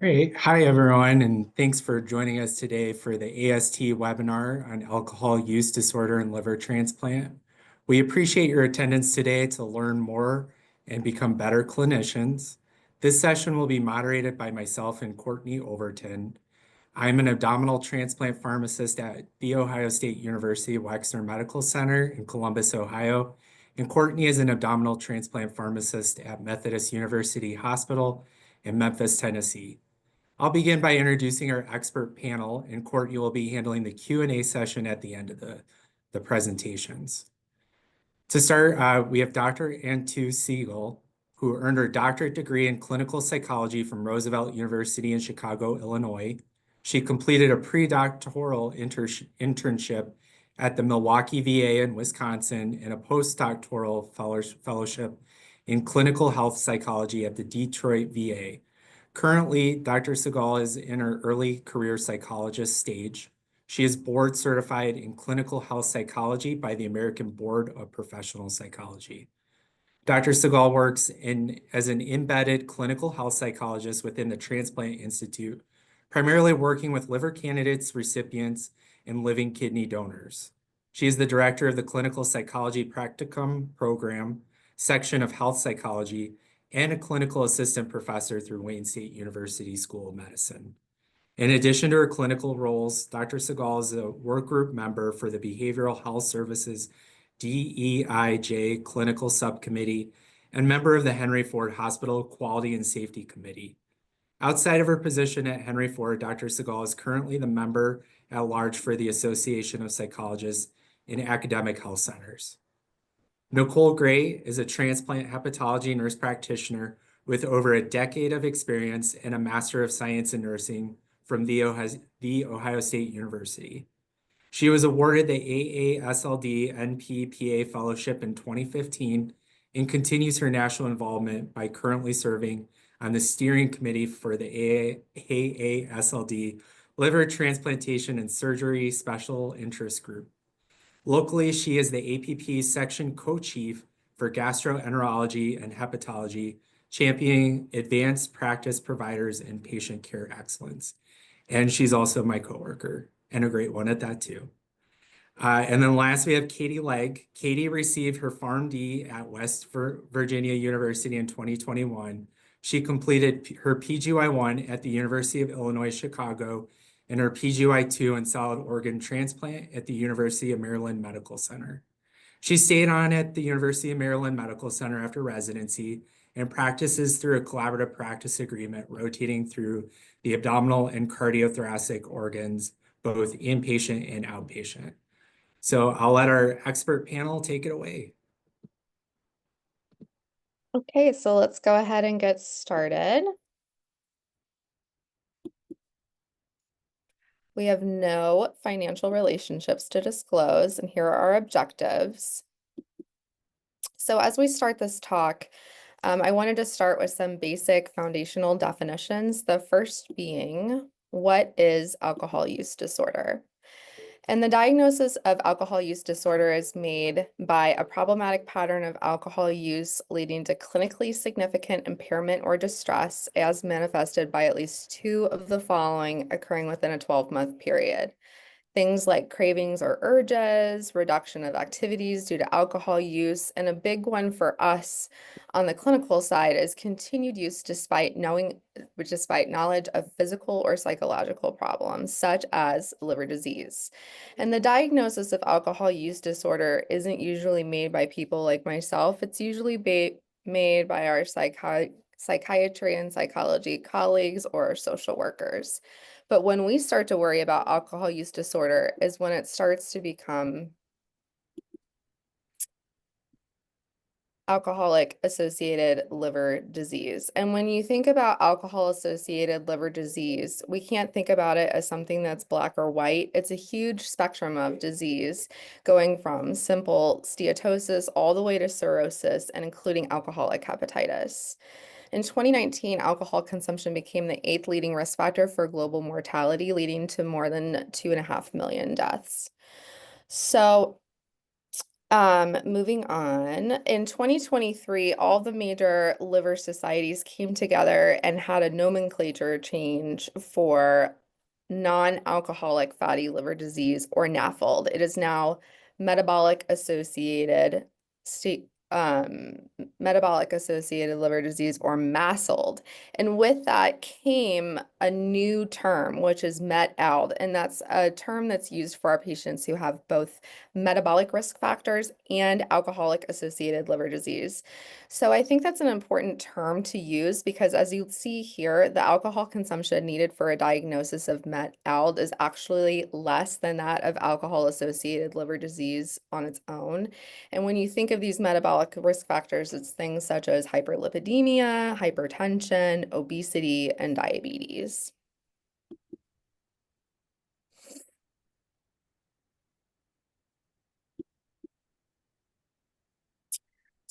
Great. Hi, everyone, and thanks for joining us today for the AST webinar on alcohol use disorder and liver transplant. We appreciate your attendance today to learn more and become better clinicians. This session will be moderated by myself and Courtney Overton. I'm an abdominal transplant pharmacist at The Ohio State University Wexner Medical Center in Columbus, Ohio, and Courtney is an abdominal transplant pharmacist at Methodist University Hospital in Memphis, Tennessee. I'll begin by introducing our expert panel, and Courtney will be handling the Q&A session at the end of the presentations. To start, we have Dr. Antu Segal, who earned her doctorate degree in clinical psychology from Roosevelt University in Chicago, Illinois. She completed a pre-doctoral internship at the Milwaukee VA in Wisconsin and a postdoctoral fellowship in clinical health psychology at the Detroit VA. Currently, Dr. Segal is in her early career psychologist stage. She is board certified in clinical health psychology by the American Board of Professional Psychology. Dr. Segal works as an embedded clinical health psychologist within the Transplant Institute, primarily working with liver candidates, recipients, and living kidney donors. She is the director of the Clinical Psychology Practicum Program section of Health Psychology and a clinical assistant professor through Wayne State University School of Medicine. In addition to her clinical roles, Dr. Segal is a workgroup member for the Behavioral Health Services DEIJ Clinical Subcommittee and member of the Henry Ford Hospital Quality and Safety Committee. Outside of her position at Henry Ford, Dr. Segal is currently the member at large for the Association of Psychologists in Academic Health Centers. Nicole is a transplant hepatology nurse practitioner with over a decade of experience and a Master of Science in Nursing from the Ohio State University. She was awarded the AASLD-NP-PA Fellowship in 2015 and continues her national involvement by currently serving on the steering committee for the AASLD Liver Transplantation and Surgery Special Interest Group. Locally, she is the APP section co-chief for gastroenterology and hepatology, championing advanced practice providers and patient care excellence. And she's also my coworker, and a great one at that too. And then last, we have Legg. Katie received her PharmD at West Virginia University in 2021. She completed her PGY1 at the University of Illinois, Chicago, and her PGY2 in solid organ transplant at the University of Maryland Medical Center. She stayed on at the University of Maryland Medical Center after residency and practices through a collaborative practice agreement, rotating through the abdominal and cardiothoracic organs, both inpatient and outpatient. So I'll let our expert panel take it away. Okay, so let's go ahead and get started. We have no financial relationships to disclose, and here are our objectives. So as we start this talk, I wanted to start with some basic foundational definitions. The first being, what is alcohol use disorder? And the diagnosis of alcohol use disorder is made by a problematic pattern of alcohol use leading to clinically significant impairment or distress as manifested by at least two of the following occurring within a 12-month period. Things like cravings or urges, reduction of activities due to alcohol use, and a big one for us on the clinical side is continued use despite knowledge of physical or psychological problems, such as liver disease. And the diagnosis of alcohol use disorder isn't usually made by people like myself. It's usually made by our psychiatry and psychology colleagues or social workers. But when we start to worry about alcohol use disorder is when it starts to become alcoholic-associated liver disease. And when you think about alcohol-associated liver disease, we can't think about it as something that's black or white. It's a huge spectrum of disease, going from simple steatosis all the way to cirrhosis and including alcoholic hepatitis. In 2019, alcohol consumption became the 8th leading risk factor for global mortality, leading to more than 2.5 million deaths. So Moving on, in 2023, all the major liver societies came together and had a nomenclature change for non-alcoholic fatty liver disease, or NAFLD. It is now metabolic associated state metabolic associated liver disease, or MASLD. And with that came a new term, which is MET-ALD, and that's a term that's used for our patients who have both metabolic risk factors and alcoholic associated liver disease. So I think that's an important term to use because, as you see here, the alcohol consumption needed for a diagnosis of MET-ALD is actually less than that of alcohol associated liver disease on its own. And when you think of these metabolic risk factors, it's things such as hyperlipidemia, hypertension, obesity, and diabetes.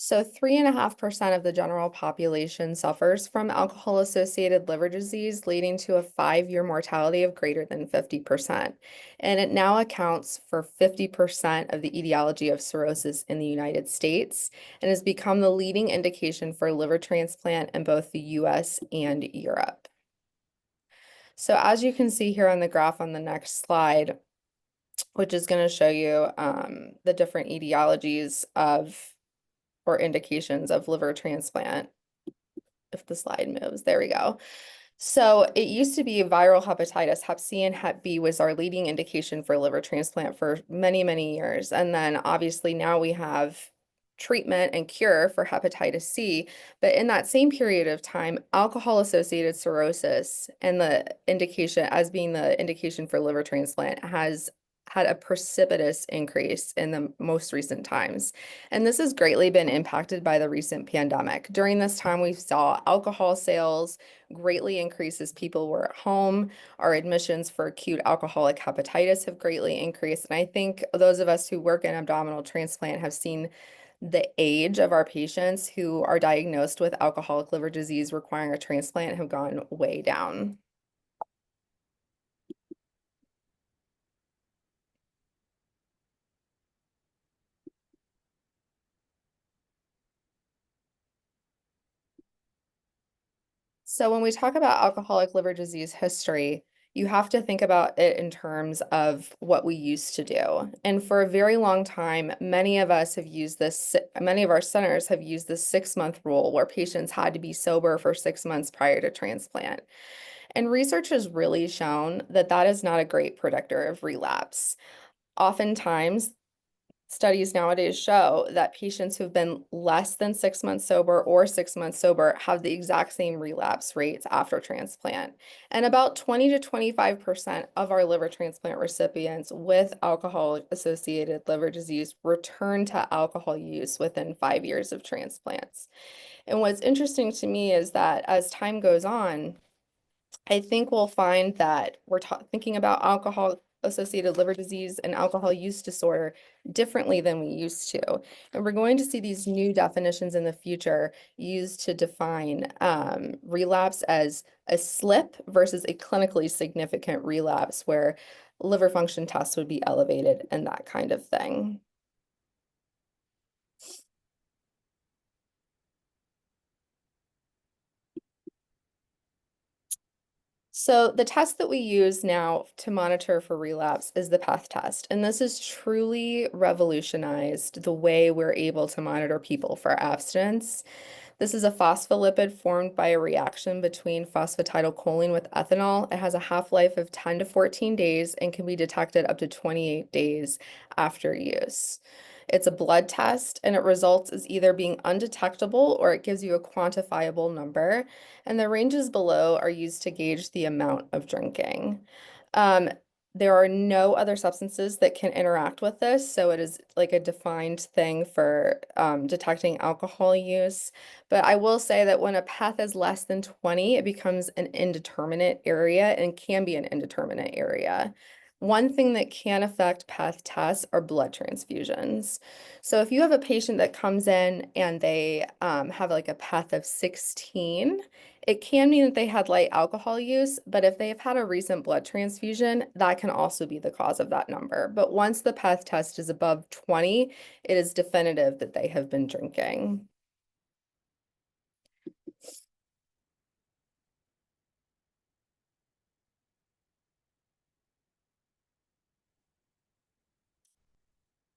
So 3.5% of the general population suffers from alcohol-associated liver disease, leading to a 5-year mortality of greater than 50%. And it now accounts for 50% of the etiology of cirrhosis in the United States and has become the leading indication for liver transplant in both the US and Europe. So as you can see here on the graph on the next slide, which is going to show you the different etiologies of or indications of liver transplant. If the slide moves, there we go. So it used to be viral hepatitis. Hep C and Hep B was our leading indication for liver transplant for many, many years. And then obviously now we have treatment and cure for hepatitis C. But in that same period of time, alcohol-associated cirrhosis and the indication as being the indication for liver transplant has had a precipitous increase in the most recent times. And this has greatly been impacted by the recent pandemic. During this time, we saw alcohol sales greatly increase as people were at home. Our admissions for acute alcoholic hepatitis have greatly increased. And I think those of us who work in abdominal transplant have seen the age of our patients who are diagnosed with alcoholic liver disease requiring a transplant have gone way down. So when we talk about alcoholic liver disease history, you have to think about it in terms of what we used to do. And for a very long time, many of us have used this, many of our centers have used this 6-month rule where patients had to be sober for 6 months prior to transplant. And research has really shown that that is not a great predictor of relapse. Oftentimes, studies nowadays show that patients who've been less than 6 months sober or 6 months sober have the exact same relapse rates after transplant. And about 20 to 25% of our liver transplant recipients with alcohol-associated liver disease return to alcohol use within 5 years of transplants. And what's interesting to me is that as time goes on, I think we'll find that we're thinking about alcohol-associated liver disease and alcohol use disorder differently than we used to. And we're going to see these new definitions in the future used to define relapse as a slip versus a clinically significant relapse where liver function tests would be elevated and that kind of thing. So the test that we use now to monitor for relapse is the PEth test. And this has truly revolutionized the way we're able to monitor people for abstinence. This is a phospholipid formed by a reaction between phosphatidylcholine with ethanol. It has a half-life of 10 to 14 days and can be detected up to 28 days after use. It's a blood test and it results as either being undetectable or it gives you a quantifiable number. And the ranges below are used to gauge the amount of drinking. There are no other substances that can interact with this, so it is like a defined thing for detecting alcohol use. But I will say that when a PEth is less than 20, it becomes an indeterminate area and can be an indeterminate area. One thing that can affect PEth tests are blood transfusions. So if you have a patient that comes in and they have like a PEth of 16, it can mean that they had light alcohol use, but if they have had a recent blood transfusion, that can also be the cause of that number. But once the PEth test is above 20, it is definitive that they have been drinking.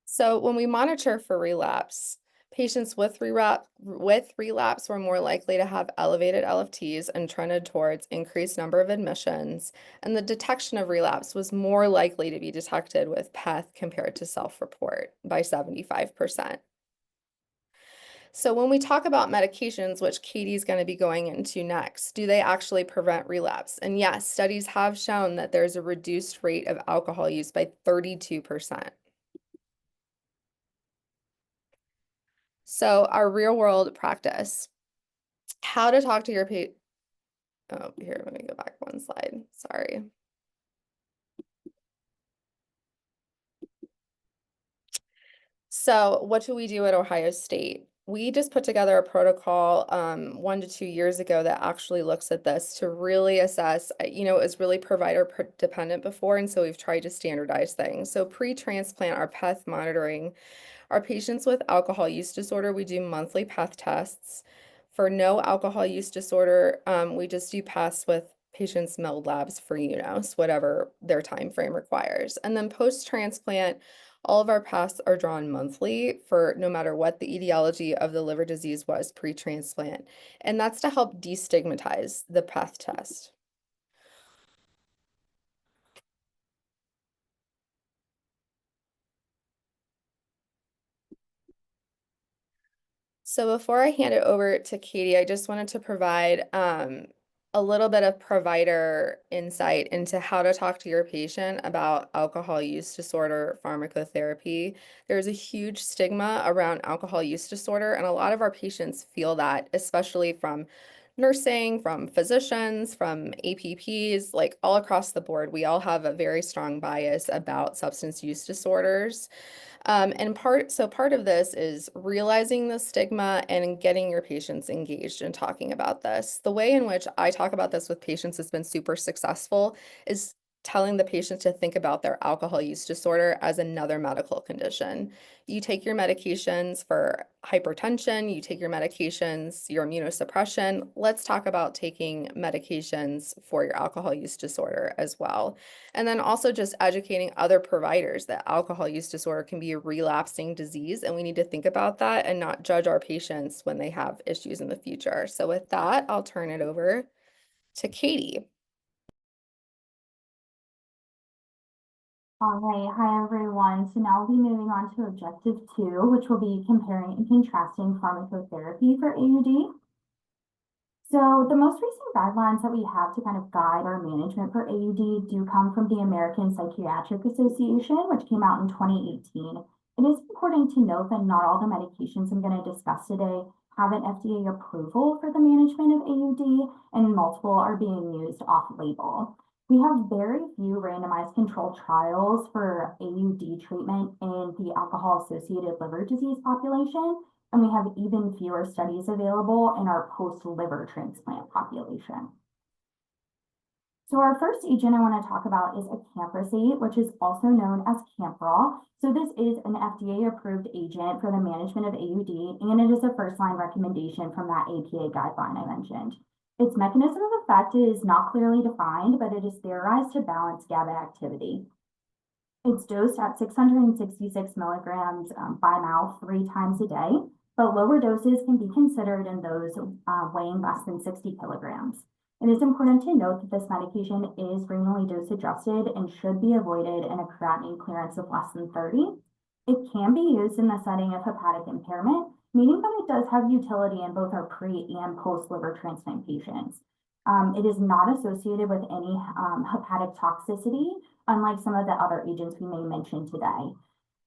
So when we monitor for relapse, patients with relapse were more likely to have elevated LFTs and trended towards increased number of admissions, and the detection of relapse was more likely to be detected with PEth compared to self-report by 75%. So when we talk about medications, which Katie's going to be going into next, do they actually prevent relapse? And yes, studies have shown that there's a reduced rate of alcohol use by 32%. So our real world practice, how to talk to your patient. Oh, here, let me go back one slide. Sorry. So what do we do at Ohio State? We just put together a protocol 1 to 2 years ago that actually looks at this to really assess, it was really provider dependent before, and so we've tried to standardize things. So pre-transplant, our PEth monitoring. Our patients with alcohol use disorder, we do monthly PEth tests. For no alcohol use disorder, we just do PEths with patients' MELD labs for UNOS, whatever their time frame requires. And then post-transplant, all of our PEths are drawn monthly for no matter what the etiology of the liver disease was pre-transplant. And that's to help destigmatize the PEth test. So before I hand it over to Katie, I just wanted to provide a little bit of provider insight into how to talk to your patient about alcohol use disorder pharmacotherapy. There's a huge stigma around alcohol use disorder, and a lot of our patients feel that, especially from nursing, from physicians, from APPs, like all across the board. We all have a very strong bias about substance use disorders. And part of this is realizing the stigma and getting your patients engaged in talking about this. The way in which I talk about this with patients has been super successful is telling the patient to think about their alcohol use disorder as another medical condition. You take your medications for hypertension, you take your medications, your immunosuppression. Let's talk about taking medications for your alcohol use disorder as well. And then also just educating other providers that alcohol use disorder can be a relapsing disease, and we need to think about that and not judge our patients when they have issues in the future. So with that, I'll turn it over to Katie. All right, hi everyone. So now we'll be moving on to objective 2, which will be comparing and contrasting pharmacotherapy for AUD. So the most recent guidelines that we have to kind of guide our management for AUD do come from the American Psychiatric Association, which came out in 2018. It is important to note that not all the medications I'm going to discuss today have an FDA approval for the management of AUD, and multiple are being used off-label. We have very few randomized controlled trials for AUD treatment in the alcohol-associated liver disease population, and we have even fewer studies available in our post-liver transplant population. So our first agent I want to talk about is acamprosate, which is also known as Camprol. So this is an FDA-approved agent for the management of AUD, and it is a first-line recommendation from that APA guideline I mentioned. Its mechanism of effect is not clearly defined, but it is theorized to balance GABA activity. It's dosed at 666 milligrams by mouth 3 times a day, but lower doses can be considered in those weighing less than 60 kilograms. It is important to note that this medication is renally dose adjusted and should be avoided in a creatinine clearance of less than 30. It can be used in the setting of hepatic impairment, meaning that it does have utility in both our pre and post liver transplant patients. It is not associated with any hepatic toxicity, unlike some of the other agents we may mention today.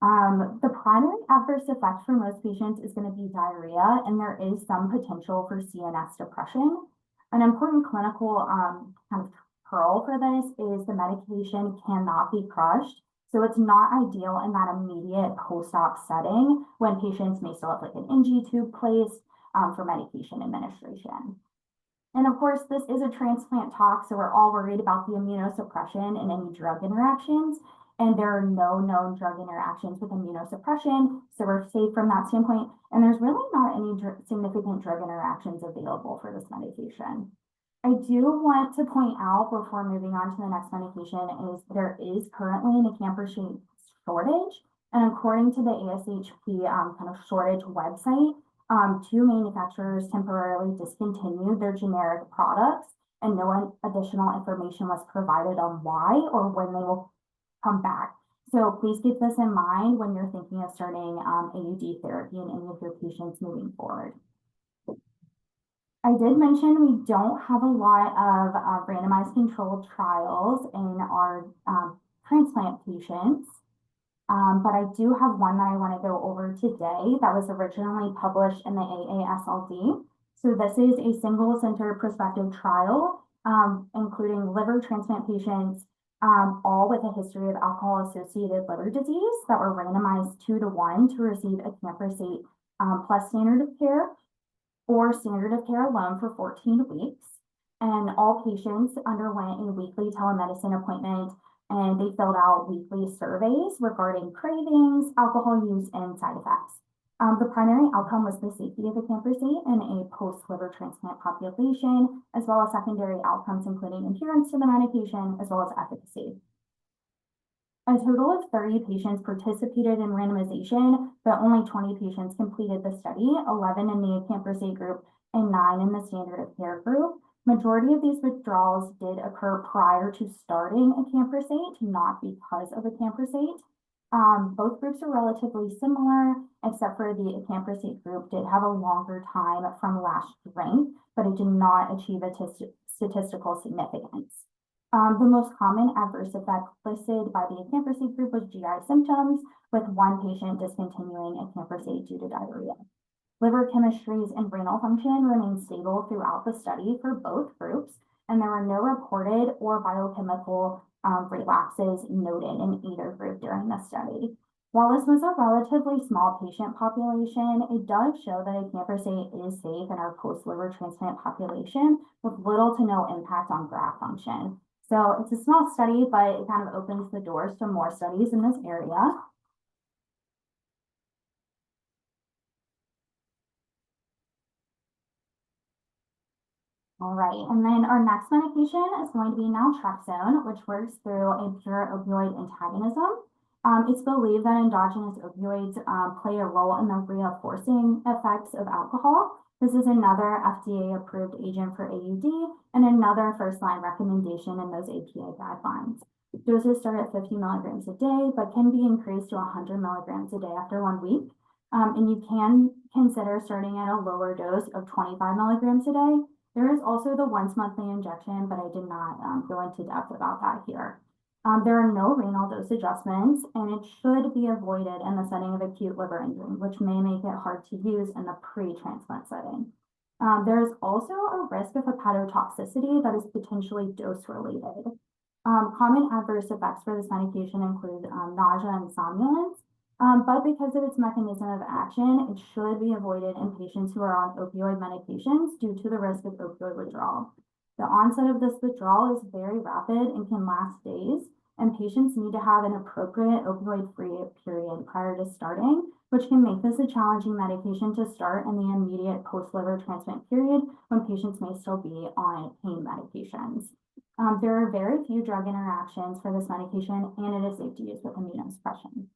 The primary adverse effect for most patients is going to be diarrhea, and there is some potential for CNS depression. An important clinical kind of hurdle for this is the medication cannot be crushed. So it's not ideal in that immediate post-op setting when patients may still have like an NG tube placed for medication administration. And of course, this is a transplant talk, so we're all worried about the immunosuppression and any drug interactions. And there are no known drug interactions with immunosuppression, so we're safe from that standpoint. And there's really not any significant drug interactions available for this medication. I do want to point out before moving on to the next medication is there is currently an acamprosate shortage. And according to the ACCP kind of shortage website, 2 manufacturers temporarily discontinued their generic products and no additional information was provided on why or when they will come back. So please keep this in mind when you're thinking of starting AUD therapy in any of your patients moving forward. I did mention we don't have a lot of randomized controlled trials in our transplant patients, but I do have one that I want to go over today that was originally published in the AASLD. So this is a single center prospective trial, including liver transplant patients, all with a history of alcohol-associated liver disease that were randomized 2-to-1 to receive acamprosate plus standard of care or standard of care alone for 14 weeks. And all patients underwent a weekly telemedicine appointment and they filled out weekly surveys regarding cravings, alcohol use, and side effects. The primary outcome was the safety of acamprosate in a post-liver transplant population, as well as secondary outcomes including adherence to the medication, as well as efficacy. A total of 30 patients participated in randomization, but only 20 patients completed the study, 11 in the acamprosate group and 9 in the standard of care group. Majority of these withdrawals did occur prior to starting acamprosate, not because of acamprosate. Both groups are relatively similar, except for the acamprosate group did have a longer time from last drink, but it did not achieve a statistical significance. The most common adverse effect listed by the acamprosate group was GI symptoms, with 1 patient discontinuing acamprosate due to diarrhea. Liver chemistries and renal function remained stable throughout the study for both groups, and there were no reported or biochemical relapses noted in either group during the study. While this was a relatively small patient population, it does show that acamprosate is safe in our post-liver transplant population with little to no impact on graft function. So it's a small study, but it kind of opens the doors to more studies in this area. All right, and then our next medication is going to be naltrexone, which works through a pure opioid antagonism. It's believed that endogenous opioids play a role in the reinforcing effects of alcohol. This is another FDA-approved agent for AUD and another first-line recommendation in those APA guidelines. Doses start at 50 milligrams a day, but can be increased to 100 milligrams a day after 1 week. And you can consider starting at a lower dose of 25 milligrams a day. There is also the once monthly injection, but I did not go into depth about that here. There are no renal dose adjustments, and it should be avoided in the setting of acute liver injury, which may make it hard to use in the pre-transplant setting. There is also a risk of hepatotoxicity that is potentially dose-related. Common adverse effects for this medication include nausea and somnolence, but because of its mechanism of action, it should be avoided in patients who are on opioid medications due to the risk of opioid withdrawal. The onset of this withdrawal is very rapid and can last days, and patients need to have an appropriate opioid-free period prior to starting, which can make this a challenging medication to start in the immediate post-liver transplant period when patients may still be on pain medications. There are very few drug interactions for this medication, and it is safe to use with immunosuppression.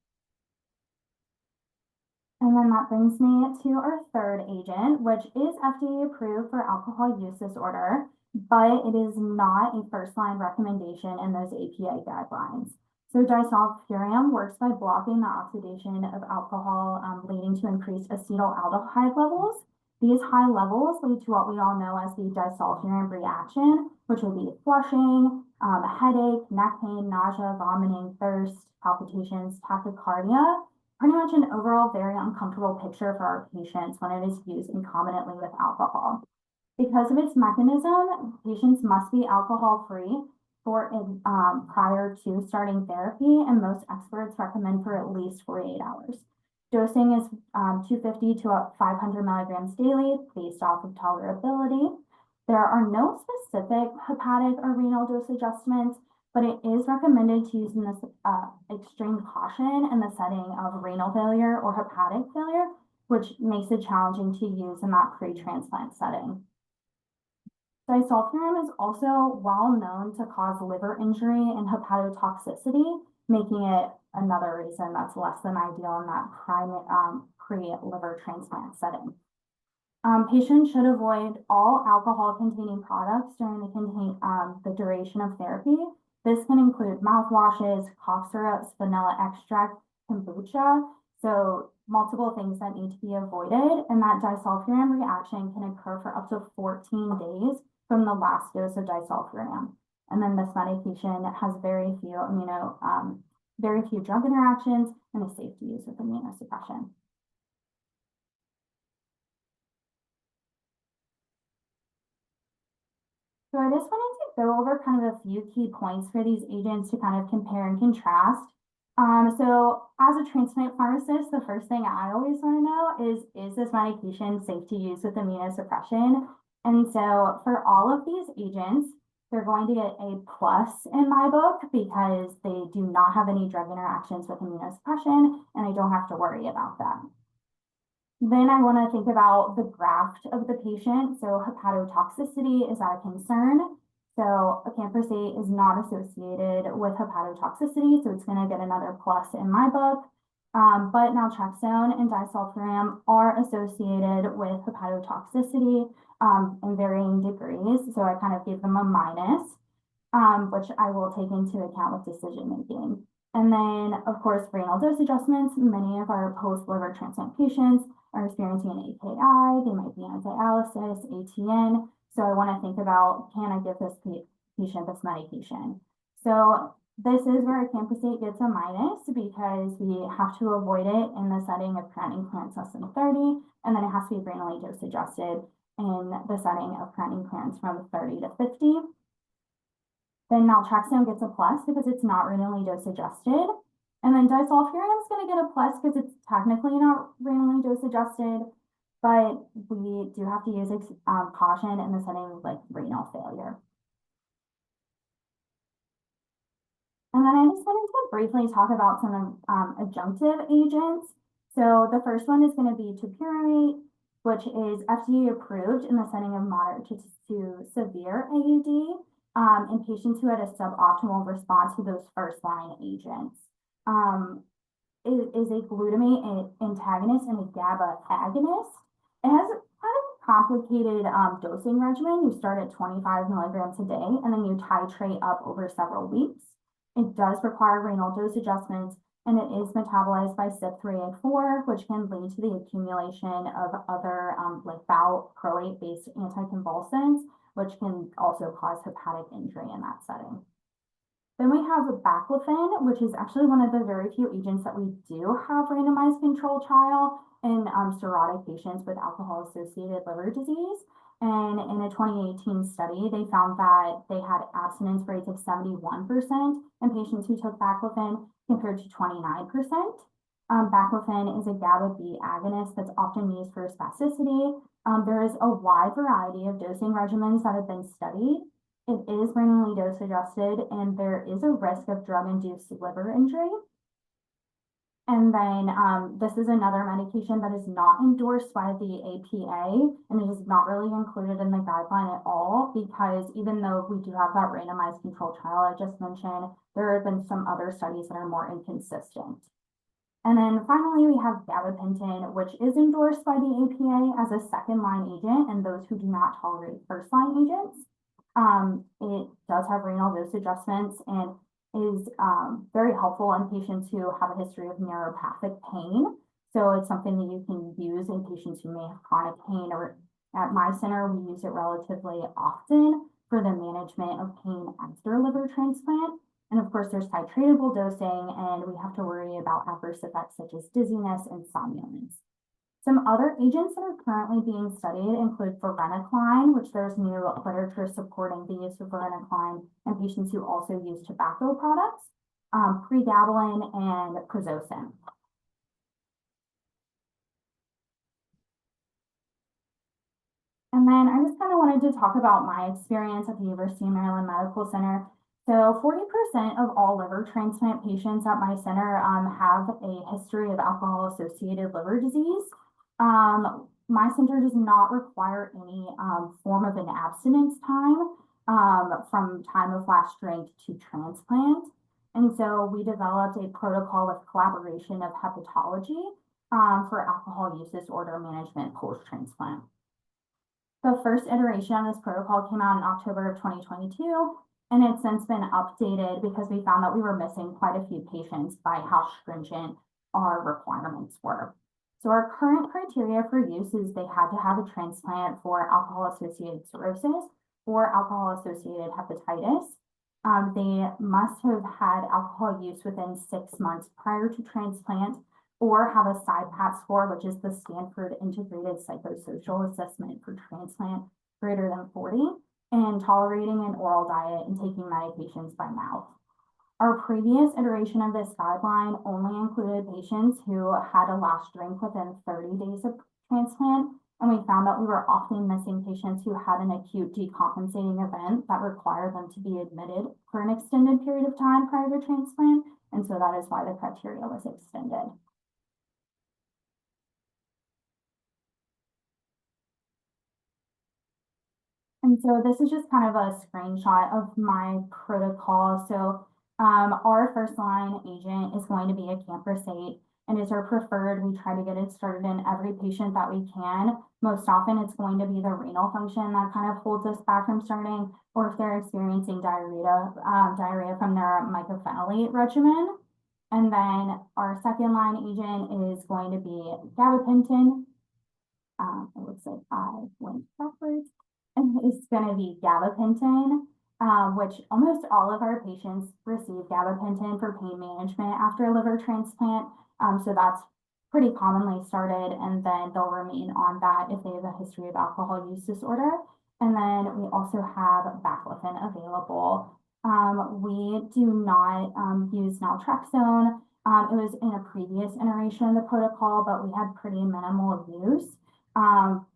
And then that brings me to our third agent, which is FDA approved for alcohol use disorder, but it is not a first-line recommendation in those APA guidelines. So disulfiram works by blocking the oxidation of alcohol, leading to increased acetaldehyde levels. These high levels lead to what we all know as the disulfiram reaction, which would be flushing, headache, neck pain, nausea, vomiting, thirst, palpitations, tachycardia. Pretty much an overall very uncomfortable picture for our patients when it is used concomitantly with alcohol. Because of its mechanism, patients must be alcohol-free, prior to starting therapy, and most experts recommend for at least 48 hours. Dosing is 250 to 500 milligrams daily based off of tolerability. There are no specific hepatic or renal dose adjustments, but it is recommended to use in this extreme caution in the setting of renal failure or hepatic failure, which makes it challenging to use in that pre-transplant setting. Disulfiram is also well known to cause liver injury and hepatotoxicity, making it another reason that's less than ideal in that pre-liver transplant setting. Patients should avoid all alcohol-containing products during the duration of therapy. This can include mouthwashes, cough syrups, vanilla extract, kombucha. So multiple things that need to be avoided, and that disulfiram reaction can occur for up to 14 days from the last dose of disulfiram. And then this medication has very few drug interactions and is safe to use with immunosuppression. So I just wanted to go over kind of a few key points for these agents to kind of compare and contrast. So as a transplant pharmacist, the first thing I always want to know is this medication safe to use with immunosuppression? And so for all of these agents, they're going to get a plus in my book because they do not have any drug interactions with immunosuppression, and I don't have to worry about that. Then I want to think about the graft of the patient. So hepatotoxicity, is that a concern? So acamprosate is not associated with hepatotoxicity, so it's going to get another plus in my book. But naltrexone and disulfiram are associated with hepatotoxicity in varying degrees. So I kind of gave them a minus, which I will take into account with decision making. And then, of course, renal dose adjustments. Many of our post-liver transplant patients are experiencing an AKI, they might be on dialysis, ATN. So I want to think about, can I give this patient this medication? So this is where acamprosate gets a minus because we have to avoid it in the setting of creatinine clearance less than 30, and then it has to be renally dose adjusted in the setting of creatinine clearance from 30 to 50. Then naltrexone gets a plus because it's not renally dose adjusted. And then disulfiram is going to get a plus because it's technically not renally dose adjusted, but we do have to use caution in the setting of like renal failure. And then I just wanted to briefly talk about some adjunctive agents. So the first one is going to be topiramate, which is FDA approved in the setting of moderate to severe AUD in patients who had a suboptimal response to those first-line agents. It is a glutamate antagonist and a GABA agonist. It has kind of a complicated dosing regimen. You start at 25 milligrams a day, and then you titrate up over several weeks. It does require renal dose adjustments, and it is metabolized by CYP3 and 4, which can lead to the accumulation of other like bowel proate-based anticonvulsants, which can also cause hepatic injury in that setting. Then we have baclofen, which is actually one of the very few agents that we do have randomized control trial in cirrhotic patients with alcohol-associated liver disease. And in a 2018 study, they found that they had abstinence rates of 71% in patients who took baclofen compared to 29%. Baclofen is a GABA-B agonist that's often used for spasticity. There is a wide variety of dosing regimens that have been studied. It is renally dose adjusted, and there is a risk of drug-induced liver injury. And then this is another medication that is not endorsed by the APA, and it is not really included in the guideline at all, because even though we do have that randomized control trial I just mentioned, there have been some other studies that are more inconsistent. And then finally, we have gabapentin, which is endorsed by the APA as a second-line agent in those who do not tolerate first-line agents. It does have renal dose adjustments and is very helpful in patients who have a history of neuropathic pain. So it's something that you can use in patients who may have chronic pain, or at my center, we use it relatively often for the management of pain after liver transplant. And of course, there's titratable dosing, and we have to worry about adverse effects such as dizziness and somnolence. Some other agents that are currently being studied include varenicline, which there's new literature supporting the use of varenicline in patients who also use tobacco products, pregabalin, and prazosin. And then I just kind of wanted to talk about my experience at the University of Maryland Medical Center. So 40% of all liver transplant patients at my center have a history of alcohol-associated liver disease. My center does not require any form of an abstinence time from time of last drink to transplant. And so we developed a protocol with collaboration of hepatology for alcohol use disorder management post-transplant. The first iteration of this protocol came out in October of 2022, and it's since been updated because we found that we were missing quite a few patients by how stringent our requirements were. So our current criteria for use is they had to have a transplant for alcohol-associated cirrhosis or alcohol-associated hepatitis. They must have had alcohol use within 6 months prior to transplant, or have a SIPAT score, which is the Stanford Integrated Psychosocial Assessment for Transplant, greater than 40, and tolerating an oral diet and taking medications by mouth. Our previous iteration of this guideline only included patients who had a last drink within 30 days of transplant, and we found that we were often missing patients who had an acute decompensating event that required them to be admitted for an extended period of time prior to transplant, and so that is why the criteria was extended. And so this is just kind of a screenshot of my protocol. So our first line agent is going to be a camprosate and is our preferred. We try to get it started in every patient that we can. Most often it's going to be the renal function that kind of holds us back from starting, or if they're experiencing diarrhea from their mycophenolate regimen. And then our second line agent is going to be gabapentin. It looks like I went backwards. It's going to be gabapentin, which almost all of our patients receive gabapentin for pain management after a liver transplant. So that's pretty commonly started, and then they'll remain on that if they have a history of alcohol use disorder. And then we also have baclofen available. We do not use naltrexone. It was in a previous iteration of the protocol, but we had pretty minimal use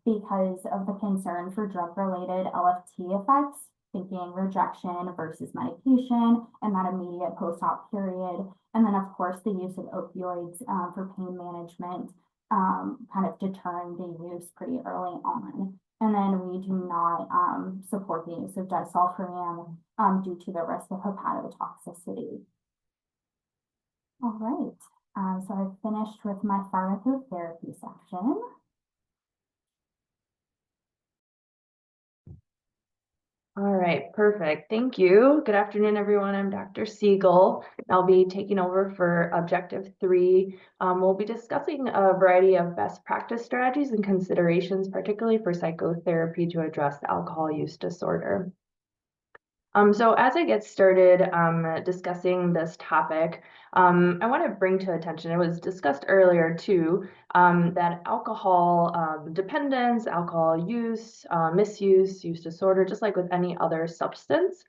because of the concern for drug-related LFT effects, thinking rejection versus medication and that immediate post-op period. And then, of course, the use of opioids for pain management kind of deterring the use pretty early on. And then we do not support the use of disulfiram due to the risk of hepatotoxicity. All right, so I've finished with my pharmacotherapy section. All right, perfect. Thank you. Good afternoon, everyone. I'm Dr. Segal. I'll be taking over for Objective 3. We'll be discussing a variety of best practice strategies and considerations, particularly for psychotherapy to address alcohol use disorder. So as I get started discussing this topic, I want to bring to attention, it was discussed earlier too, that alcohol dependence, alcohol use, misuse, use disorder, just like with any other substance,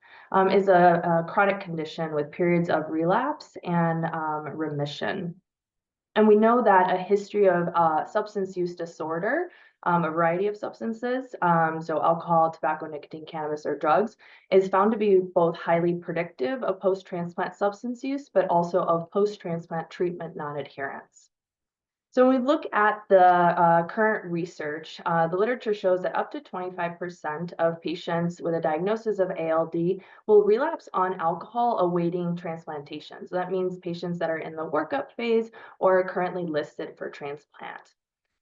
is a chronic condition with periods of relapse and remission. And we know that a history of substance use disorder, a variety of substances, so alcohol, tobacco, nicotine, cannabis, or drugs, is found to be both highly predictive of post-transplant substance use, but also of post-transplant treatment non-adherence. So when we look at the current research, the literature shows that up to 25% of patients with a diagnosis of ALD will relapse on alcohol awaiting transplantation. So that means patients that are in the workup phase or are currently listed for transplant.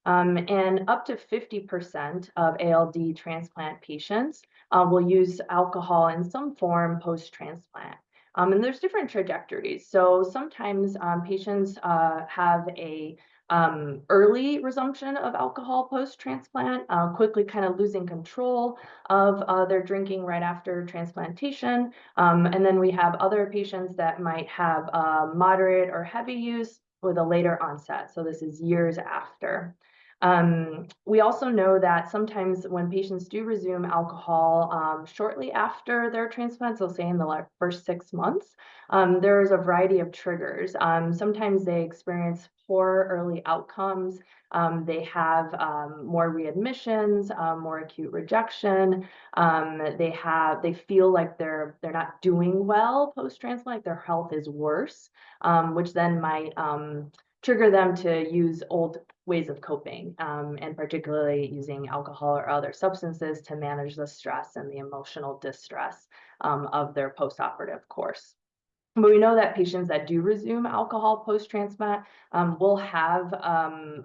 And up to 50% of ALD transplant patients will use alcohol in some form post-transplant. And there's different trajectories. So sometimes patients have a early resumption of alcohol post-transplant, quickly kind of losing control of their drinking right after transplantation. And then we have other patients that might have moderate or heavy use with a later onset. So this is years after. We also know that sometimes when patients do resume alcohol shortly after their transplant, so say in the first 6 months, there is a variety of triggers. Sometimes they experience poor early outcomes. They have more readmissions, more acute rejection. They feel like they're not doing well post-transplant, like their health is worse, which then might trigger them to use old ways of coping, and particularly using alcohol or other substances to manage the stress and the emotional distress of their post-operative course. But we know that patients that do resume alcohol post-transplant will have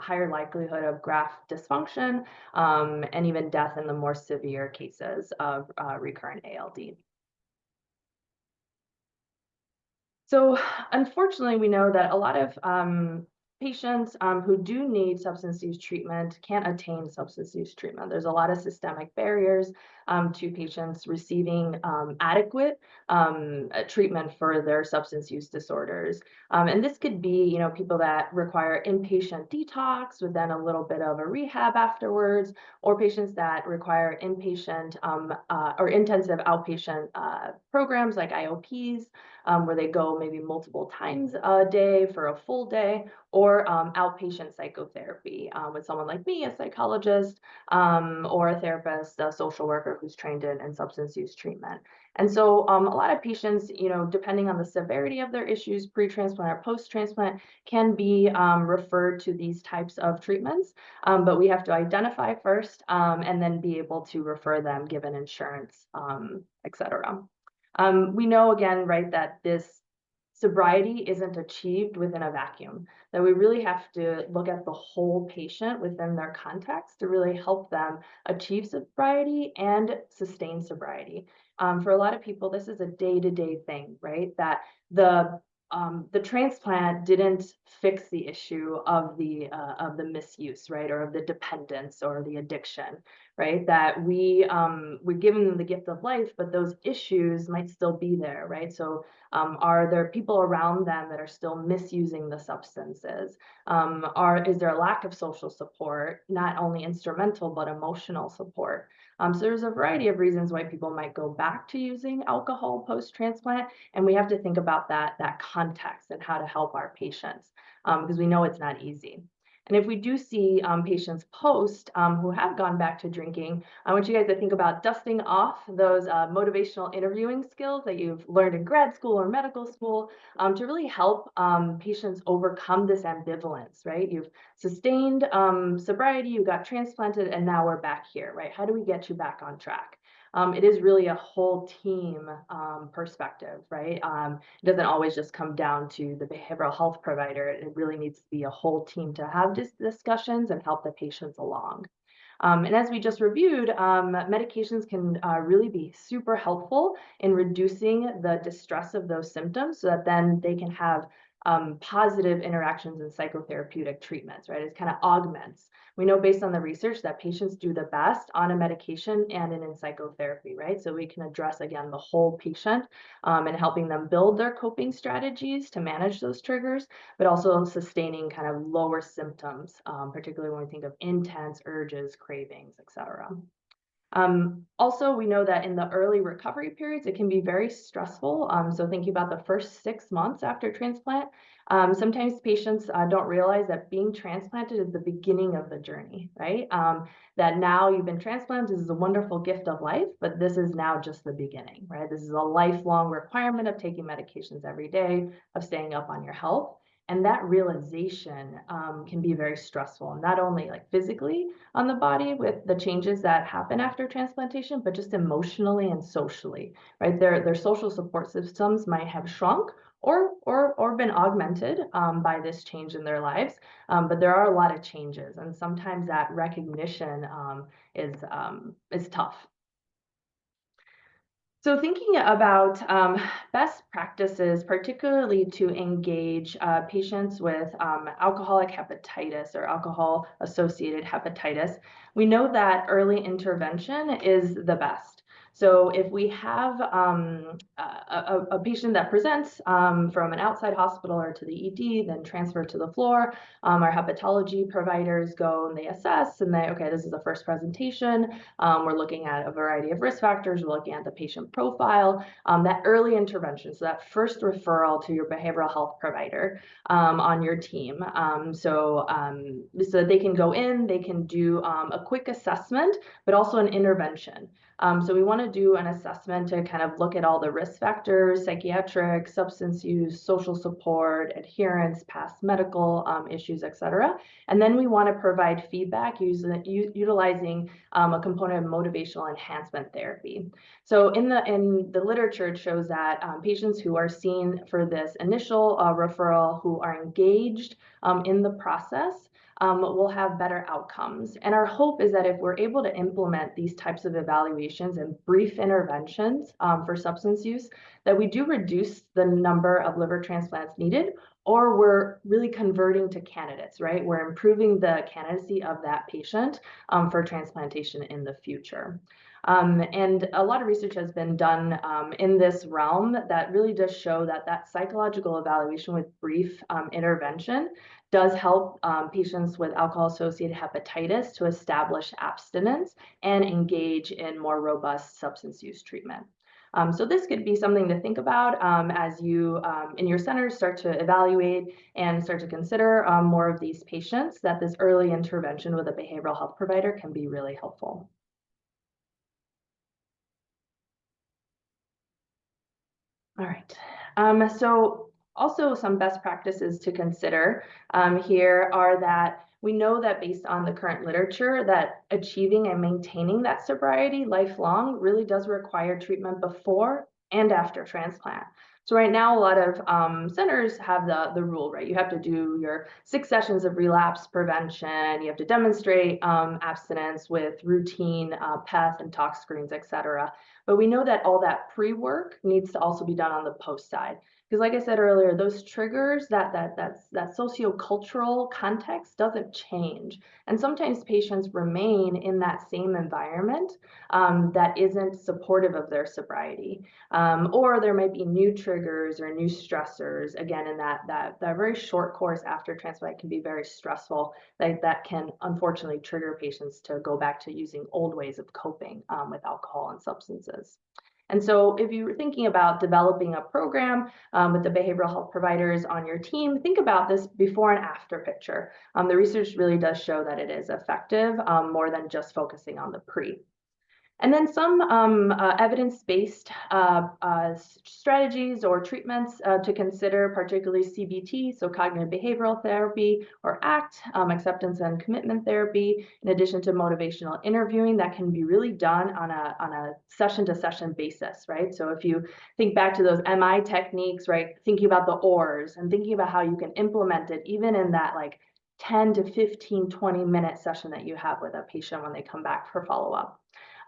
higher likelihood of graft dysfunction and even death in the more severe cases of recurrent ALD. So unfortunately, we know that a lot of patients who do need substance use treatment can't attain substance use treatment. There's a lot of systemic barriers to patients receiving adequate treatment for their substance use disorders. And this could be, people that require inpatient detox with then a little bit of a rehab afterwards, or patients that require inpatient or intensive outpatient programs like IOPs, where they go maybe multiple times a day for a full day, or outpatient psychotherapy with someone like me, a psychologist, or a therapist, a social worker who's trained in substance use treatment. And so a lot of patients, depending on the severity of their issues, pre-transplant or post-transplant, can be referred to these types of treatments, but we have to identify first and then be able to refer them given insurance, et cetera. We know again, right, that this sobriety isn't achieved within a vacuum, that we really have to look at the whole patient within their context to really help them achieve sobriety and sustain sobriety. For a lot of people, this is a day-to-day thing, right? That the transplant didn't fix the issue of the misuse, right, or of the dependence or the addiction, right? That we're given them the gift of life, but those issues might still be there, right? So are there people around them that are still misusing the substances? Is there a lack of social support, not only instrumental, but emotional support? So there's a variety of reasons why people might go back to using alcohol post-transplant, and we have to think about that context and how to help our patients, because we know it's not easy. And if we do see patients post who have gone back to drinking, I want you guys to think about dusting off those motivational interviewing skills that you've learned in grad school or medical school to really help patients overcome this ambivalence, right? You've sustained sobriety, you got transplanted, and now we're back here, right? How do we get you back on track? It is really a whole team perspective, right? It doesn't always just come down to the behavioral health provider. It really needs to be a whole team to have discussions and help the patients along. And as we just reviewed, medications can really be super helpful in reducing the distress of those symptoms so that then they can have positive interactions in psychotherapeutic treatments, right? It kind of augments. We know based on the research that patients do the best on a medication and in psychotherapy, right? So we can address, again, the whole patient and helping them build their coping strategies to manage those triggers, but also sustaining kind of lower symptoms, particularly when we think of intense urges, cravings, et cetera. Also, we know that in the early recovery periods, it can be very stressful. So thinking about the first 6 months after transplant, sometimes patients don't realize that being transplanted is the beginning of the journey, right? That now you've been transplanted, this is a wonderful gift of life, but this is now just the beginning, right? This is a lifelong requirement of taking medications every day, of staying up on your health. And that realization can be very stressful, not only like physically on the body with the changes that happen after transplantation, but just emotionally and socially, right? Their social support systems might have shrunk or been augmented by this change in their lives, but there are a lot of changes, and sometimes that recognition is tough. So thinking about best practices, particularly to engage patients with alcoholic hepatitis or alcohol-associated hepatitis, we know that early intervention is the best. So if we have a patient that presents from an outside hospital or to the ED, then transfer to the floor, our hepatology providers go and they assess and they, okay, this is the first presentation. We're looking at a variety of risk factors. We're looking at the patient profile, that early intervention. So that first referral to your behavioral health provider on your team. So they can go in, they can do a quick assessment, but also an intervention. So we want to do an assessment to kind of look at all the risk factors, psychiatric, substance use, social support, adherence, past medical issues, et cetera. And then we want to provide feedback utilizing a component of motivational enhancement therapy. So in the literature, it shows that patients who are seen for this initial referral, who are engaged in the process, will have better outcomes. And our hope is that if we're able to implement these types of evaluations and brief interventions for substance use, that we do reduce the number of liver transplants needed, or we're really converting to candidates, right? We're improving the candidacy of that patient for transplantation in the future. And a lot of research has been done in this realm that really does show that that psychological evaluation with brief intervention does help patients with alcohol-associated hepatitis to establish abstinence and engage in more robust substance use treatment. So this could be something to think about as you in your centers start to evaluate and start to consider more of these patients, that this early intervention with a behavioral health provider can be really helpful. All right, so also some best practices to consider here are that we know that based on the current literature that achieving and maintaining that sobriety lifelong really does require treatment before and after transplant. So right now, a lot of centers have the rule, right? You have to do your 6 sessions of relapse prevention. You have to demonstrate abstinence with routine PEth and tox screens, et cetera. But we know that all that pre-work needs to also be done on the post side. Because like I said earlier, those triggers, that sociocultural context doesn't change. And sometimes patients remain in that same environment that isn't supportive of their sobriety. Or there might be new triggers or new stressors. Again, in that very short course after transplant can be very stressful. That can unfortunately trigger patients to go back to using old ways of coping with alcohol and substances. And so if you're thinking about developing a program with the behavioral health providers on your team, think about this before and after picture. The research really does show that it is effective more than just focusing on the pre. And then some evidence-based strategies or treatments to consider, particularly CBT, so cognitive behavioral therapy, or ACT, acceptance and commitment therapy, in addition to motivational interviewing that can be really done on a session-to-session basis, right? So if you think back to those MI techniques, right, thinking about the ORs and thinking about how you can implement it even in that like 10 to 15, 20-minute session that you have with a patient when they come back for follow-up.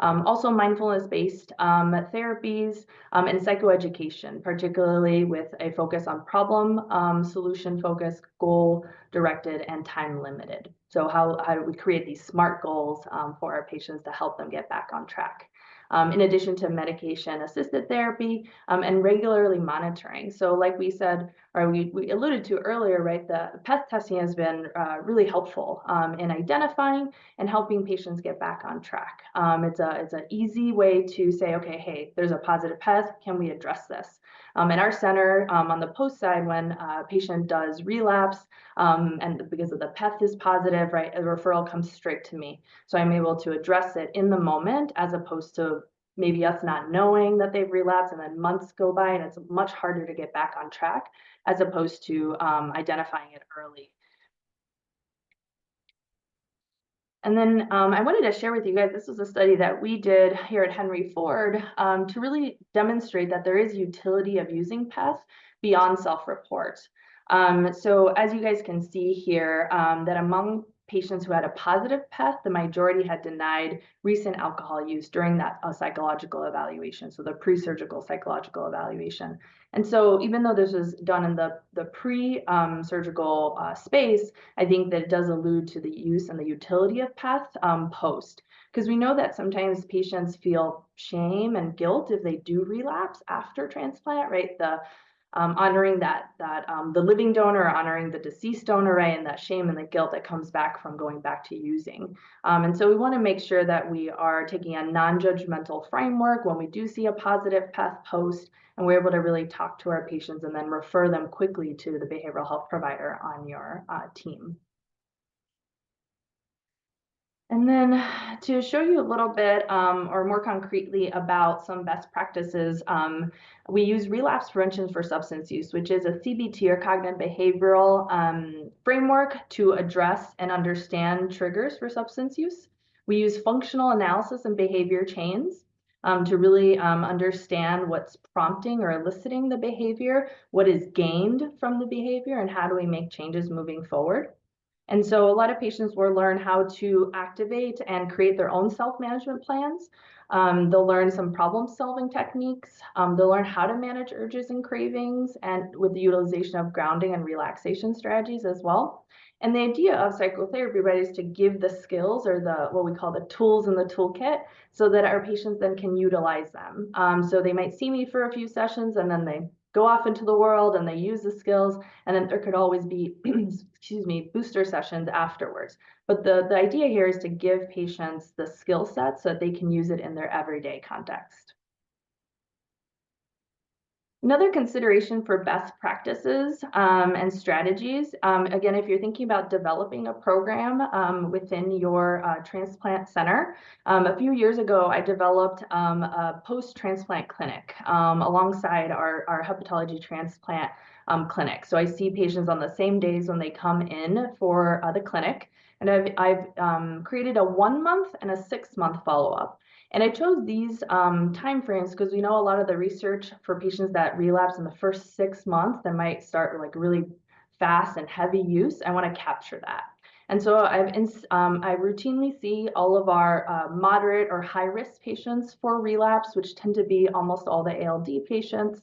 Also mindfulness-based therapies and psychoeducation, particularly with a focus on problem solution-focused, goal-directed, and time-limited. So how do we create these SMART goals for our patients to help them get back on track? In addition to medication-assisted therapy and regularly monitoring. So like we said, or we alluded to earlier, right, the PEth testing has been really helpful in identifying and helping patients get back on track. It's an easy way to say, okay, hey, there's a positive PEth, can we address this? In our center, on the post side, when a patient does relapse, and because of the PEth is positive, right, a referral comes straight to me. So I'm able to address it in the moment, as opposed to maybe us not knowing that they've relapsed and then months go by and it's much harder to get back on track, as opposed to identifying it early. And then I wanted to share with you guys, this was a study that we did here at Henry Ford to really demonstrate that there is utility of using PEth beyond self-report. So as you guys can see here, that among patients who had a positive PEth, the majority had denied recent alcohol use during that psychological evaluation, so the pre-surgical psychological evaluation. And so even though this was done in the pre-surgical space, I think that it does allude to the use and the utility of PEth post. Because we know that sometimes patients feel shame and guilt if they do relapse after transplant, right? Honoring the living donor, honoring the deceased donor, right? And that shame and the guilt that comes back from going back to using. And so we want to make sure that we are taking a non-judgmental framework when we do see a positive PEth post, and we're able to really talk to our patients and then refer them quickly to the behavioral health provider on your team. And then to show you a little bit or more concretely about some best practices, we use relapse prevention for substance use, which is a CBT or cognitive behavioral framework to address and understand triggers for substance use. We use functional analysis and behavior chains to really understand what's prompting or eliciting the behavior, what is gained from the behavior, and how do we make changes moving forward. And so a lot of patients will learn how to activate and create their own self-management plans. They'll learn some problem-solving techniques. They'll learn how to manage urges and cravings, and with the utilization of grounding and relaxation strategies as well. And the idea of psychotherapy, right, is to give the skills or what we call the tools in the toolkit so that our patients then can utilize them. So they might see me for a few sessions and then they go off into the world and they use the skills, and then there could always be, excuse me, booster sessions afterwards. But the idea here is to give patients the skill set so that they can use it in their everyday context. Another consideration for best practices and strategies, again, if you're thinking about developing a program within your transplant center, a few years ago, I developed a post-transplant clinic alongside our hepatology transplant clinic. So I see patients on the same days when they come in for the clinic, and I've created a 1 month and a 6 month follow-up. And I chose these timeframes because we know a lot of the research for patients that relapse in the first 6 months that might start like really fast and heavy use. I want to capture that. And so I routinely see all of our moderate or high-risk patients for relapse, which tend to be almost all the ALD patients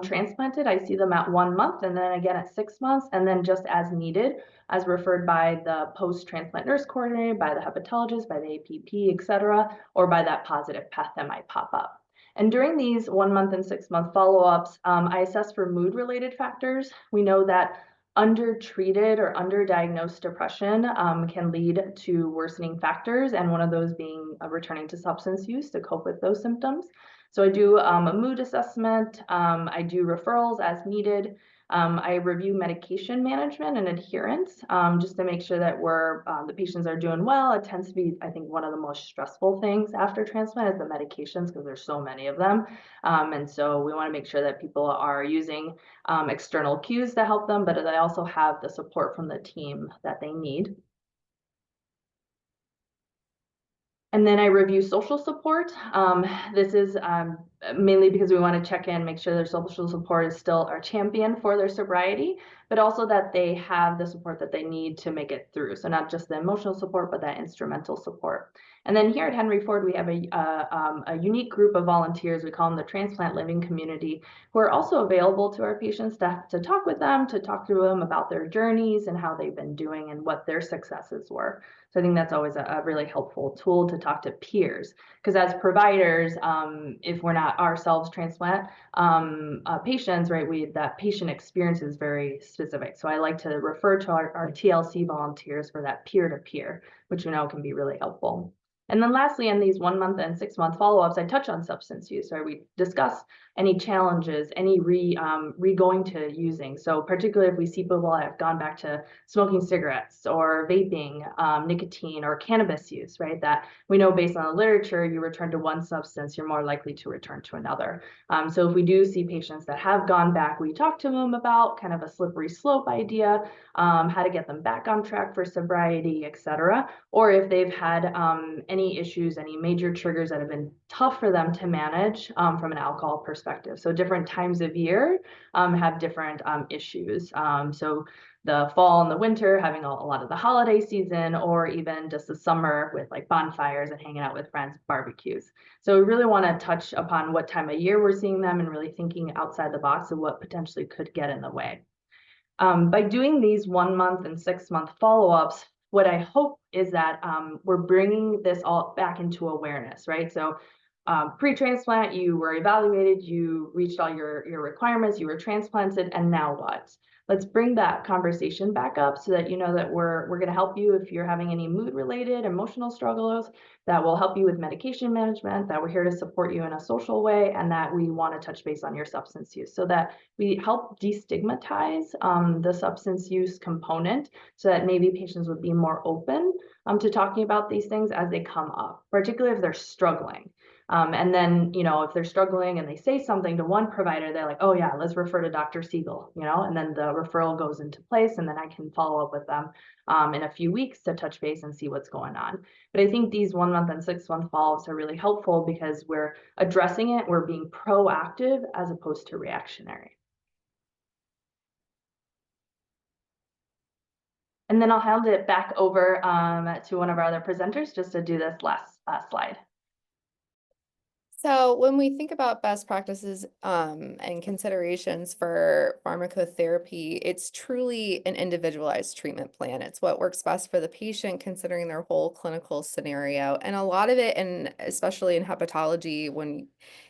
transplanted. I see them at 1 month and then again at 6 months, and then just as needed, as referred by the post-transplant nurse coordinator, by the hepatologist, by the APP, et cetera, or by that positive PEth that might pop up. And during these 1 month and 6 month follow-ups, I assess for mood-related factors. We know that undertreated or underdiagnosed depression can lead to worsening factors, and one of those being returning to substance use to cope with those symptoms. So I do a mood assessment, I do referrals as needed. I review medication management and adherence just to make sure that the patients are doing well. It tends to be, I think, one of the most stressful things after transplant is the medications because there's so many of them. And so we want to make sure that people are using external cues to help them, but they also have the support from the team that they need. And then I review social support. This is mainly because we want to check in, make sure their social support is still our champion for their sobriety, but also that they have the support that they need to make it through. So not just the emotional support, but that instrumental support. And then here at Henry Ford, we have a unique group of volunteers. We call them the Transplant Living Community, who are also available to our patients to talk with them, to talk to them about their journeys and how they've been doing and what their successes were. So I think that's always a really helpful tool to talk to peers, because as providers, if we're not ourselves transplant patients, right, that patient experience is very specific. So I like to refer to our TLC volunteers for that peer-to-peer, which we know can be really helpful. And then lastly, in these 1 month and 6 month follow-ups, I touch on substance use, right? We discuss any challenges, any re-going to using. So particularly if we see people that have gone back to smoking cigarettes or vaping, nicotine or cannabis use, right? That we know based on the literature, you return to one substance, you're more likely to return to another. So if we do see patients that have gone back, we talk to them about kind of a slippery slope idea, how to get them back on track for sobriety, et cetera. Or if they've had any issues, any major triggers that have been tough for them to manage from an alcohol perspective, perspective. So different times of year have different issues. So the fall and the winter having a lot of the holiday season, or even just the summer with like bonfires and hanging out with friends, barbecues. So we really want to touch upon what time of year we're seeing them and really thinking outside the box of what potentially could get in the way. By doing these 1 month and 6 month follow-ups, what I hope is that we're bringing this all back into awareness, right? So pre-transplant, you were evaluated, you reached all your requirements, you were transplanted, and now what? Let's bring that conversation back up so that you know that we're going to help you if you're having any mood-related, emotional struggles, that will help you with medication management, that we're here to support you in a social way, and that we want to touch base on your substance use so that we help destigmatize the substance use component so that maybe patients would be more open to talking about these things as they come up, particularly if they're struggling. And then, you know, if they're struggling and they say something to one provider, they're like, oh yeah, let's refer to Dr. Segal, you know, and then the referral goes into place, and then I can follow up with them in a few weeks to touch base and see what's going on. But I think these 1 month and 6 month follow-ups are really helpful because we're addressing it, we're being proactive as opposed to reactionary. And then I'll hand it back over to one of our other presenters just to do this last slide. So when we think about best practices and considerations for pharmacotherapy, it's truly an individualized treatment plan. It's what works best for the patient considering their whole clinical scenario. And a lot of it, and especially in hepatology,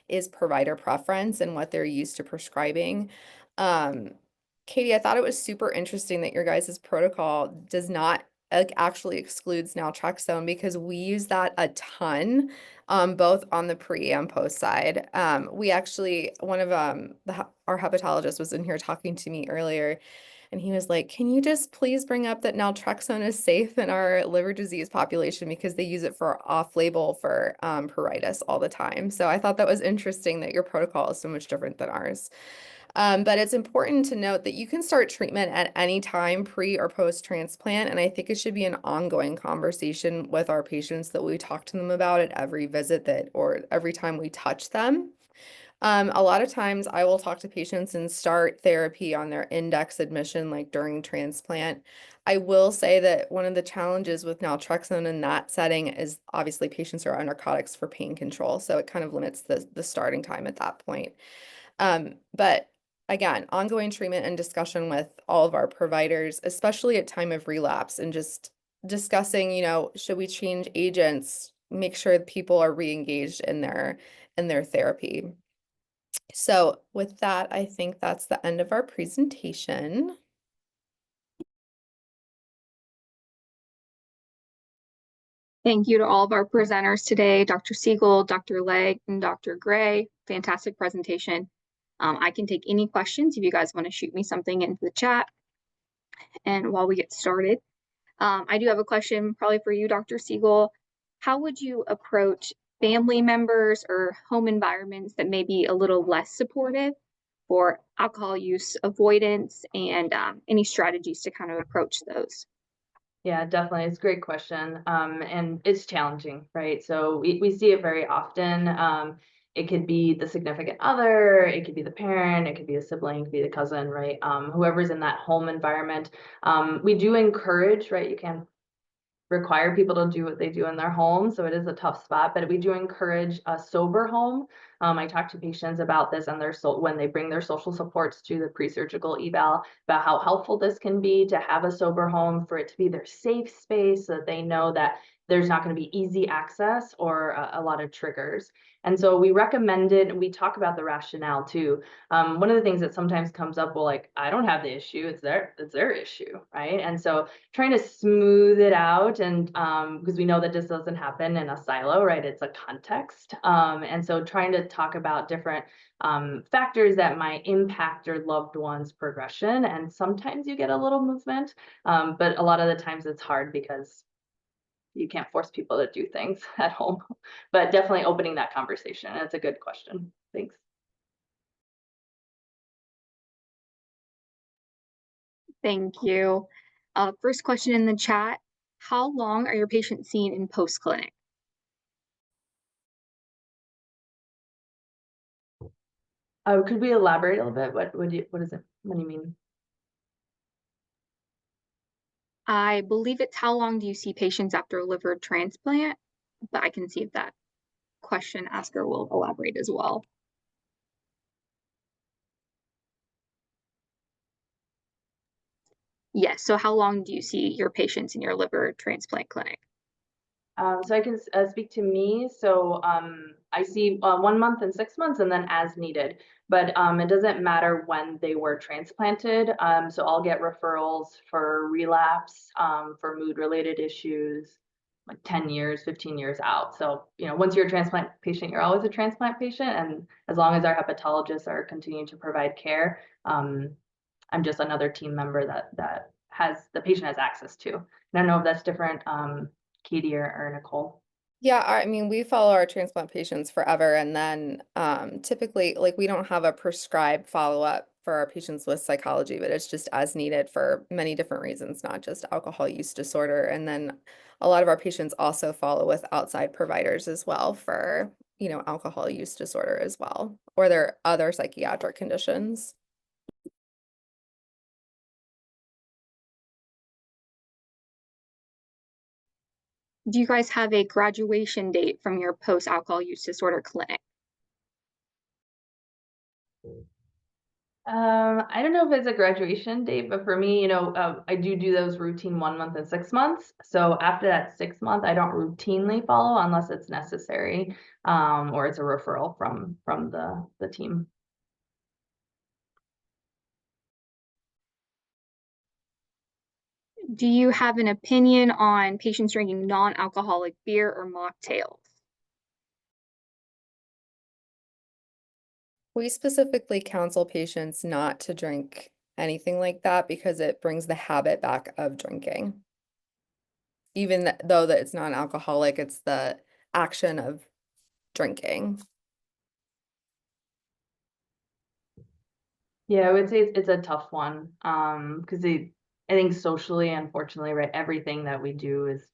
is provider preference and what they're used to prescribing. Katie, I thought it was super interesting that your guys' protocol does not actually excludes naltrexone, because we use that a ton, both on the pre and post side. We actually, one of our hepatologists was in here talking to me earlier, and he was like, can you just please bring up that naltrexone is safe in our liver disease population because they use it for off-label for pruritus all the time. So I thought that was interesting that your protocol is so much different than ours. But it's important to note that you can start treatment at any time, pre or post transplant. And I think it should be an ongoing conversation with our patients that we talk to them about at every visit or every time we touch them. A lot of times I will talk to patients and start therapy on their index admission, like during transplant. I will say that one of the challenges with naltrexone in that setting is obviously patients are on narcotics for pain control. So it kind of limits the starting time at that point. But again, ongoing treatment and discussion with all of our providers, especially at time of relapse, and just discussing, you know, should we change agents, make sure people are re-engaged in their therapy. So with that, I think that's the end of our presentation. Thank you to all of our presenters today, Dr. Segal, Dr. Legg, and Dr. Gray. Fantastic presentation. I can take any questions if you guys want to shoot me something into the chat. And while we get started, I do have a question probably for you, Dr. Segal. How would you approach family members or home environments that may be a little less supportive for alcohol use avoidance, and any strategies to kind of approach those? Yeah, definitely. It's a great question. And it's challenging, right? So we see it very often. It could be the significant other, it could be the parent, it could be a sibling, it could be the cousin, right? Whoever's in that home environment. We do encourage, right? You can require people to do what they do in their home, so it is a tough spot, but we do encourage a sober home. I talk to patients about this and when they bring their social supports to the pre-surgical eval, about how helpful this can be to have a sober home, for it to be their safe space so that they know that there's not going to be easy access or a lot of triggers. And so we recommended, we talk about the rationale too. One of the things that sometimes comes up, well, like, I don't have the issue, it's their issue, right? And so trying to smooth it out, and because we know that this doesn't happen in a silo, right? It's a context. And so trying to talk about different factors that might impact your loved one's progression. And sometimes you get a little movement, but a lot of the times it's hard because you can't force people to do things at home. But definitely opening that conversation. It's a good question. Thanks. Thank you. First question in the chat: how long are your patients seen in post-clinic? Could we elaborate a little bit? What is it? What do you mean? I believe it's how long do you see patients after liver transplant, but I can see if that question asker will elaborate as well. Yes, so how long do you see your patients in your liver transplant clinic? So I can speak to me. So I see 1 month and 6 months and then as needed. But it doesn't matter when they were transplanted. So I'll get referrals for relapse, for mood-related issues, like 10 years, 15 years out. So, once you're a transplant patient, you're always a transplant patient. And as long as our hepatologists are continuing to provide care, I'm just another team member that the patient has access to. And I don't know if that's different, Katie or Nicole. Yeah, I mean, we follow our transplant patients forever, and then typically, like, we don't have a prescribed follow-up for our patients with psychology, but it's just as needed for many different reasons, not just alcohol use disorder. And then a lot of our patients also follow with outside providers as well for, alcohol use disorder as well, or their other psychiatric conditions. Do you guys have a graduation date from your post-alcohol use disorder clinic? I don't know if it's a graduation date, but for me, I do those routine 1 month and 6 months. So after that 6 month, I don't routinely follow unless it's necessary, or it's a referral from the team. Do you have an opinion on patients drinking non-alcoholic beer or mocktails? We specifically counsel patients not to drink anything like that because it brings the habit back of drinking. Even though that it's non-alcoholic, it's the action of drinking. Yeah, I would say it's a tough one, because I think socially, unfortunately, right, everything that we do is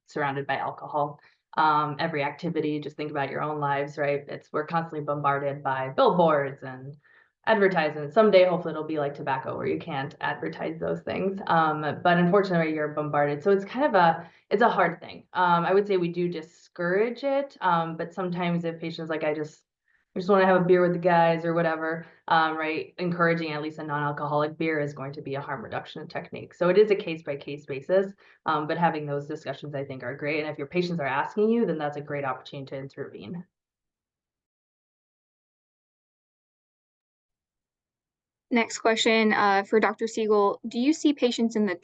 surrounded by alcohol. Every activity, just think about your own lives, right? We're constantly bombarded by billboards and advertisements. Someday, hopefully, it'll be like tobacco where you can't advertise those things. But unfortunately, you're bombarded. So it's kind of it's a hard thing. I would say we do discourage it, but sometimes if patients like, I just want to have a beer with the guys or whatever, right? Encouraging at least a non-alcoholic beer is going to be a harm reduction technique. So it is a case-by-case basis, but having those discussions, I think, are great. And if your patients are asking you, then that's a great opportunity to intervene. Next question for Dr. Segal. Do you see patients in the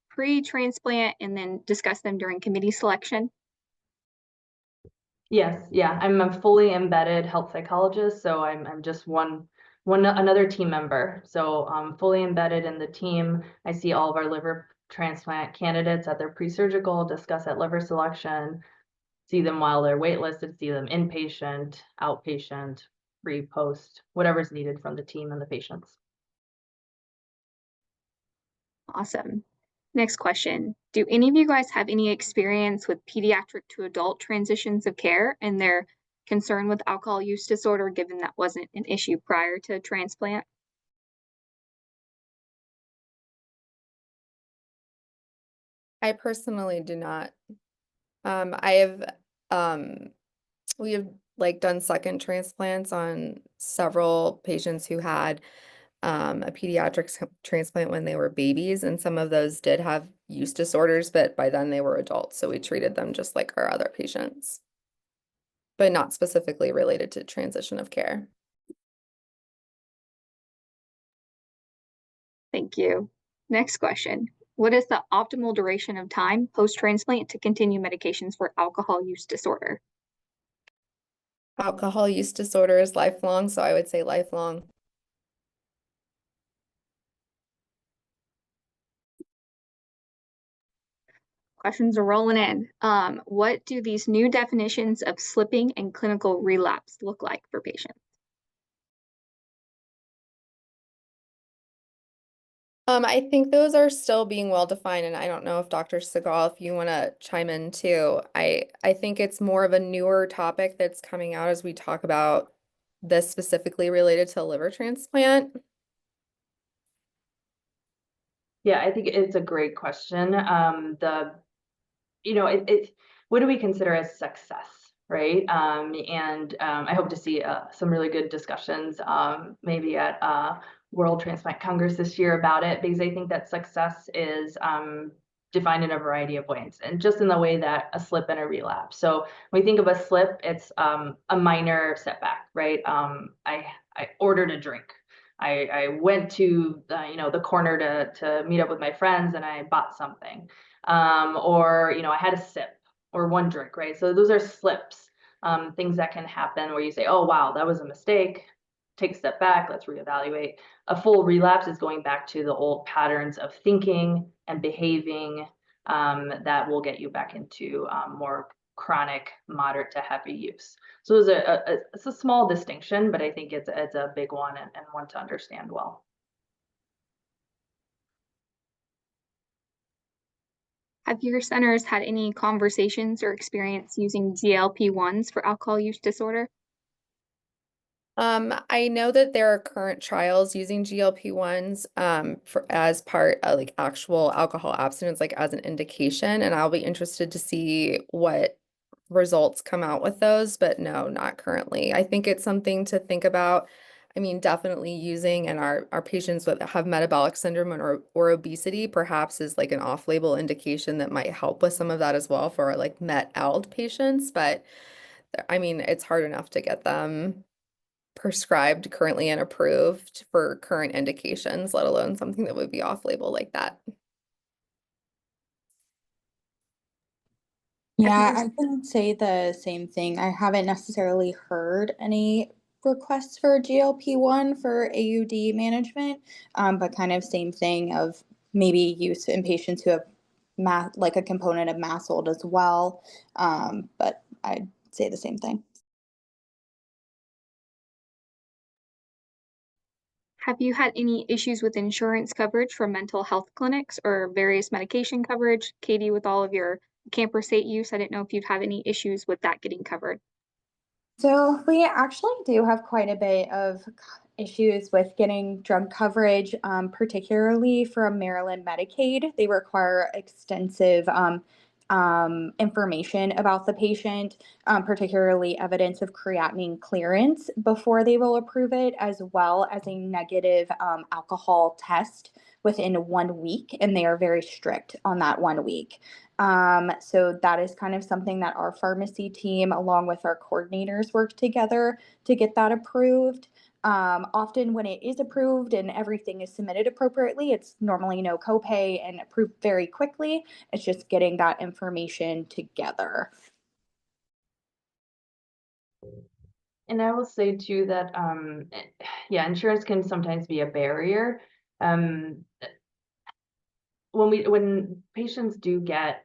pre-transplant and then discuss them during committee selection? Yes, yeah, I'm a fully embedded health psychologist, so I'm just another team member. So I'm fully embedded in the team. I see all of our liver transplant candidates at their pre-surgical, discuss at liver selection, see them while they're waitlisted, see them inpatient, outpatient, pre-post, whatever's needed from the team and the patients. Awesome. Next question. Do any of you guys have any experience with pediatric to adult transitions of care and their concern with alcohol use disorder, given that wasn't an issue prior to transplant? I personally do not. I have we have like done second transplants on several patients who had a pediatric transplant when they were babies, and some of those did have use disorders, but by then they were adults, so we treated them just like our other patients, but not specifically related to transition of care. Thank you. Next question. What is the optimal duration of time post-transplant to continue medications for alcohol use disorder? Alcohol use disorder is lifelong, so I would say lifelong. Questions are rolling in. What do these new definitions of slipping and clinical relapse look like for patients? I think those are still being well defined, and I don't know if Dr. Segal, if you want to chime in too. I think it's more of a newer topic that's coming out as we talk about this specifically related to liver transplant? Yeah, I think it's a great question. What do we consider as success, right? I hope to see some really good discussions, maybe at World Transplant Congress this year about it, because I think that success is defined in a variety of ways, and just in the way that a slip and a relapse. So when we think of a slip, it's a minor setback, right? I ordered a drink. I went to the corner to meet up with my friends, and I bought something, or I had a sip or one drink, right? So those are slips, things that can happen where you say, oh wow, that was a mistake. Take a step back, let's reevaluate. A full relapse is going back to the old patterns of thinking and behaving that will get you back into more chronic, moderate to heavy use. So it's a small distinction, but I think it's a big one and one to understand well. Have your centers had any conversations or experience using GLP-1s for alcohol use disorder? I know that there are current trials using GLP-1s as part of like actual alcohol abstinence, like as an indication, and I'll be interested to see what results come out with those, but no, not currently. I think it's something to think about. I mean, definitely using in our patients that have metabolic syndrome or obesity perhaps is like an off-label indication that might help with some of that as well for our like Met-ALD patients, but I mean, it's hard enough to get them prescribed currently and approved for current indications, let alone something that would be off-label like that. Yeah, I can say the same thing. I haven't necessarily heard any requests for GLP-1 for AUD management, but kind of same thing of maybe use in patients who have like a component of MASLD as well. But I'd say the same thing. Have you had any issues with insurance coverage for mental health clinics or various medication coverage? Katie, with all of your camprosate use, I didn't know if you'd have any issues with that getting covered. So we actually do have quite a bit of issues with getting drug coverage, particularly from Maryland Medicaid. They require extensive information about the patient, particularly evidence of creatinine clearance before they will approve it, as well as a negative alcohol test within 1 week, and they are very strict on that 1 week. So that is kind of something that our pharmacy team, along with our coordinators, work together to get that approved. Often when it is approved and everything is submitted appropriately, it's normally no copay and approved very quickly. It's just getting that information together. And I will say too that, insurance can sometimes be a barrier. When patients do get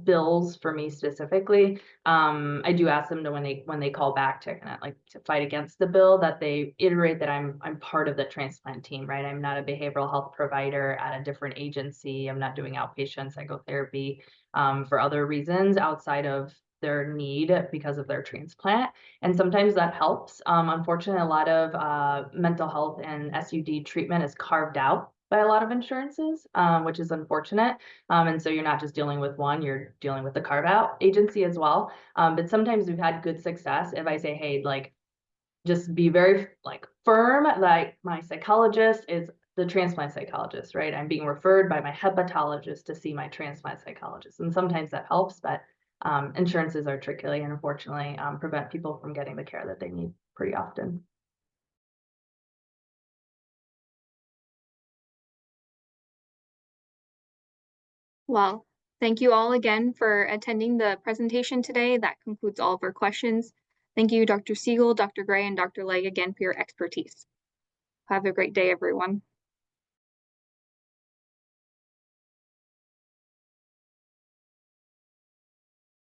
bills for me specifically, I do ask them to when they call back to kind of like to fight against the bill, that they iterate that I'm part of the transplant team, right? I'm not a behavioral health provider at a different agency. I'm not doing outpatient psychotherapy for other reasons outside of their need because of their transplant. And sometimes that helps. Unfortunately, a lot of mental health and SUD treatment is carved out by a lot of insurances, which is unfortunate. And so you're not just dealing with one, you're dealing with the carve out agency as well. But sometimes we've had good success if I say, hey, like, just be very like firm, like my psychologist is the transplant psychologist, right? I'm being referred by my hepatologist to see my transplant psychologist. And sometimes that helps, but insurances are tricky and unfortunately prevent people from getting the care that they need pretty often. Well, thank you all again for attending the presentation today. That concludes all of our questions. Thank you, Dr. Segal, Dr. Gray, and Dr. Legg again for your expertise. Have a great day, everyone.